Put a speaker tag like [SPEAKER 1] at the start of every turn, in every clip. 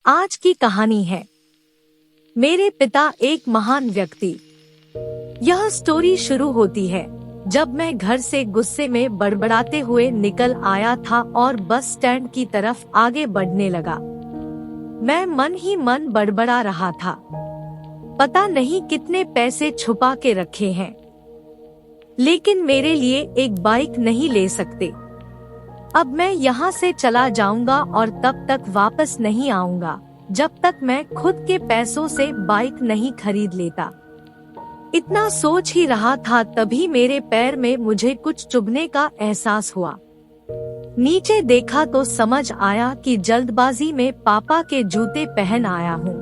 [SPEAKER 1] आज की कहानी है मेरे पिता एक महान व्यक्ति। यह स्टोरी शुरू होती है जब मैं घर से गुस्से में बड़बड़ाते हुए निकल आया था और बस स्टैंड की तरफ आगे बढ़ने लगा। मैं मन ही मन बड़बड़ा रहा था, पता नहीं कितने पैसे छुपा के रखे हैं, लेकिन मेरे लिए एक बाइक नहीं ले सकते। अब मैं यहाँ से चला जाऊंगा और तब तक वापस नहीं आऊंगा जब तक मैं खुद के पैसों से बाइक नहीं खरीद लेता। इतना सोच ही रहा था तभी मेरे पैर में मुझे कुछ चुभने का एहसास हुआ। नीचे देखा तो समझ आया कि जल्दबाजी में पापा के जूते पहन आया हूँ।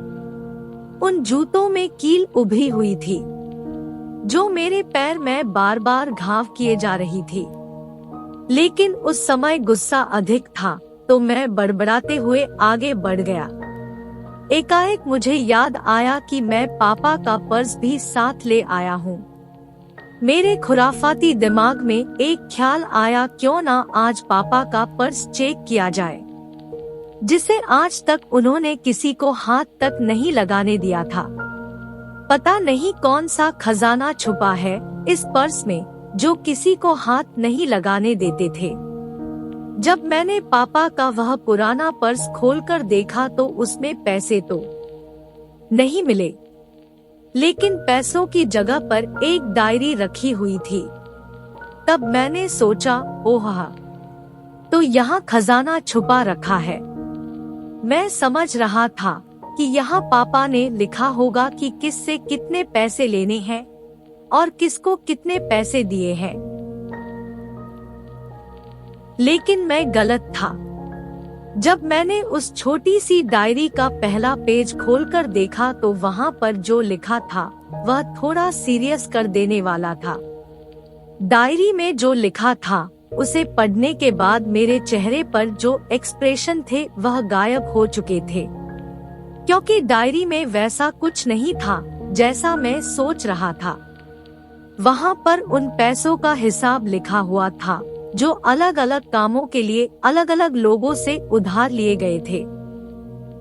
[SPEAKER 1] उन जूतों में कील उभरी हुई थी जो मेरे पैर में बार बार घाव किए जा रही थी, लेकिन उस समय गुस्सा अधिक था तो मैं बड़बड़ाते हुए आगे बढ़ गया। एकाएक मुझे याद आया कि मैं पापा का पर्स भी साथ ले आया हूँ। मेरे खुराफाती दिमाग में एक ख्याल आया, क्यों ना आज पापा का पर्स चेक किया जाए, जिसे आज तक उन्होंने किसी को हाथ तक नहीं लगाने दिया था। पता नहीं कौन सा खजाना छुपा है इस पर्स में जो किसी को हाथ नहीं लगाने देते थे। जब मैंने पापा का वह पुराना पर्स खोलकर देखा तो उसमें पैसे तो नहीं मिले, लेकिन पैसों की जगह पर एक डायरी रखी हुई थी। तब मैंने सोचा, ओह, तो यहाँ खजाना छुपा रखा है। मैं समझ रहा था कि यहाँ पापा ने लिखा होगा कि किससे कितने पैसे लेने हैं और किसको कितने पैसे दिए हैं, लेकिन मैं गलत था। जब मैंने उस छोटी सी डायरी का पहला पेज खोलकर देखा तो वहाँ पर जो लिखा था वह थोड़ा सीरियस कर देने वाला था। डायरी में जो लिखा था उसे पढ़ने के बाद मेरे चेहरे पर जो एक्सप्रेशन थे वह गायब हो चुके थे, क्योंकि डायरी में वैसा कुछ नहीं था जैसा मैं सोच रहा था। वहाँ पर उन पैसों का हिसाब लिखा हुआ था जो अलग अलग कामों के लिए अलग अलग लोगों से उधार लिए गए थे।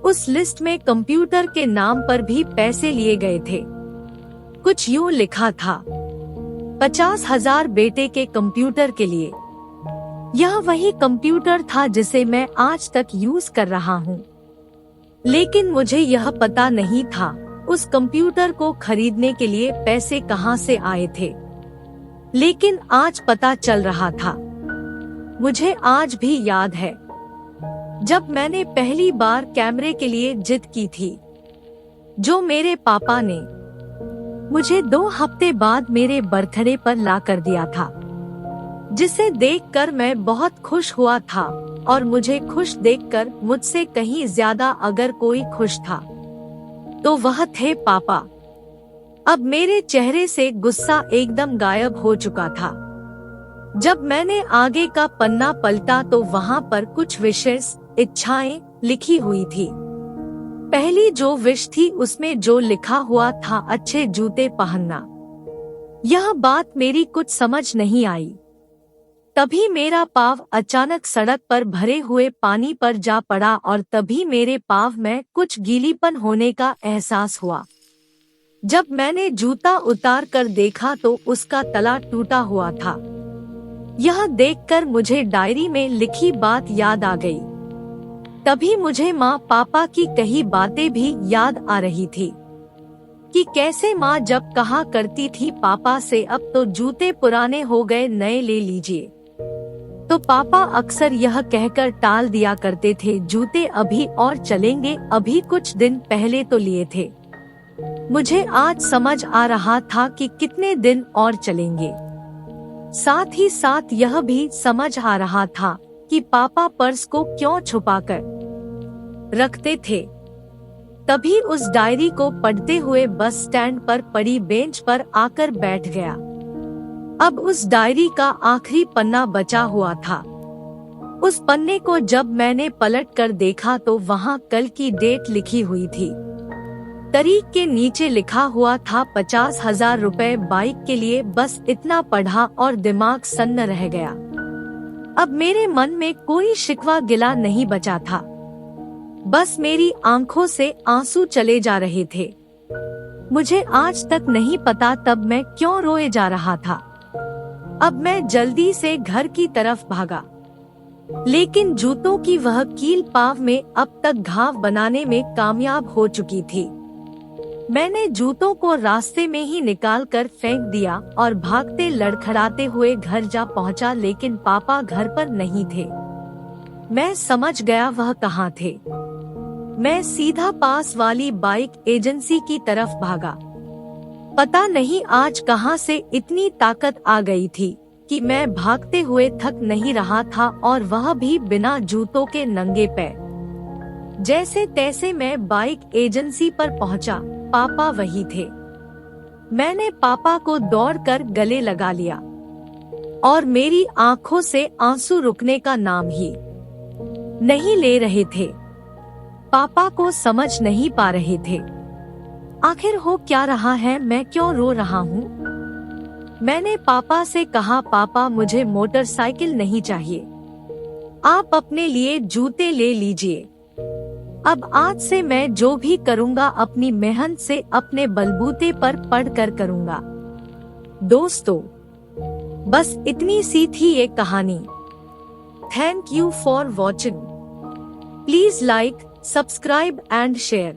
[SPEAKER 1] उस लिस्ट में कंप्यूटर के नाम पर भी पैसे लिए गए थे। कुछ यूँ लिखा था, 50,000 बेटे के कंप्यूटर के लिए। यह वही कंप्यूटर था जिसे मैं आज तक यूज कर रहा हूँ, लेकिन मुझे यह पता नहीं था उस कंप्यूटर को खरीदने के लिए पैसे कहाँ से आए थे। लेकिन आज पता चल रहा था। मुझे आज भी याद है जब मैंने पहली बार कैमरे के लिए जिद की थी, जो मेरे पापा ने मुझे 2 हफ्ते बाद मेरे बर्थडे पर ला कर दिया था, जिसे देखकर मैं बहुत खुश हुआ था। और मुझे खुश देखकर मुझसे कहीं ज्यादा अगर कोई खुश था तो वह थे पापा। अब मेरे चेहरे से गुस्सा एकदम गायब हो चुका था। जब मैंने आगे का पन्ना पलटा तो वहाँ पर कुछ विशेष इच्छाएं लिखी हुई थी। पहली जो विश थी उसमें जो लिखा हुआ था, अच्छे जूते पहनना। यह बात मेरी कुछ समझ नहीं आई। तभी मेरा पाँव अचानक सड़क पर भरे हुए पानी पर जा पड़ा और तभी मेरे पाँव में कुछ गीलीपन होने का एहसास हुआ। जब मैंने जूता उतार कर देखा तो उसका तला टूटा हुआ था। यह देखकर मुझे डायरी में लिखी बात याद आ गई। तभी मुझे माँ पापा की कही बातें भी याद आ रही थी कि कैसे माँ जब कहा करती थी पापा से, अब तो जूते पुराने हो गए, नए ले लीजिए, तो पापा अक्सर यह कहकर टाल दिया करते थे, जूते अभी और चलेंगे, अभी कुछ दिन पहले तो लिए थे। मुझे आज समझ आ रहा था कि कितने दिन और चलेंगे। साथ ही साथ यह भी समझ आ रहा था कि पापा पर्स को क्यों छुपा कर रखते थे। तभी उस डायरी को पढ़ते हुए बस स्टैंड पर पड़ी बेंच पर आकर बैठ गया। अब उस डायरी का आखिरी पन्ना बचा हुआ था। उस पन्ने को जब मैंने पलट कर देखा तो वहाँ कल की डेट लिखी हुई थी। तारीख के नीचे लिखा हुआ था 50,000 रुपए बाइक के लिए। बस इतना पढ़ा और दिमाग सन्न रह गया। अब मेरे मन में कोई शिकवा गिला नहीं बचा था। बस मेरी आंखों से आंसू चले जा रहे थे। मुझे आज तक नहीं पता तब मैं क्यों रोए जा रहा था। अब मैं जल्दी से घर की तरफ भागा, लेकिन जूतों की वह कील पाँव में अब तक घाव बनाने में कामयाब हो चुकी थी। मैंने जूतों को रास्ते में ही निकाल कर फेंक दिया और भागते लड़खड़ाते हुए घर जा पहुंचा, लेकिन पापा घर पर नहीं थे। मैं समझ गया वह कहाँ थे। मैं सीधा पास वाली बाइक एजेंसी की तरफ भागा। पता नहीं आज कहां से इतनी ताकत आ गई थी कि मैं भागते हुए थक नहीं रहा था, और वह भी बिना जूतों के नंगे पैर। जैसे तैसे मैं बाइक एजेंसी पर पहुंचा। पापा वही थे। मैंने पापा को दौड़कर गले लगा लिया और मेरी आंखों से आंसू रुकने का नाम ही नहीं ले रहे थे। पापा को समझ नहीं पा रहे थे आखिर हो क्या रहा है, मैं क्यों रो रहा हूँ। मैंने पापा से कहा, पापा मुझे मोटरसाइकिल नहीं चाहिए, आप अपने लिए जूते ले लीजिए। अब आज से मैं जो भी करूँगा अपनी मेहनत से अपने बलबूते पर पढ़कर करूँगा। दोस्तों, बस इतनी सी थी ये कहानी। Thank you for watching. Please like, subscribe and share.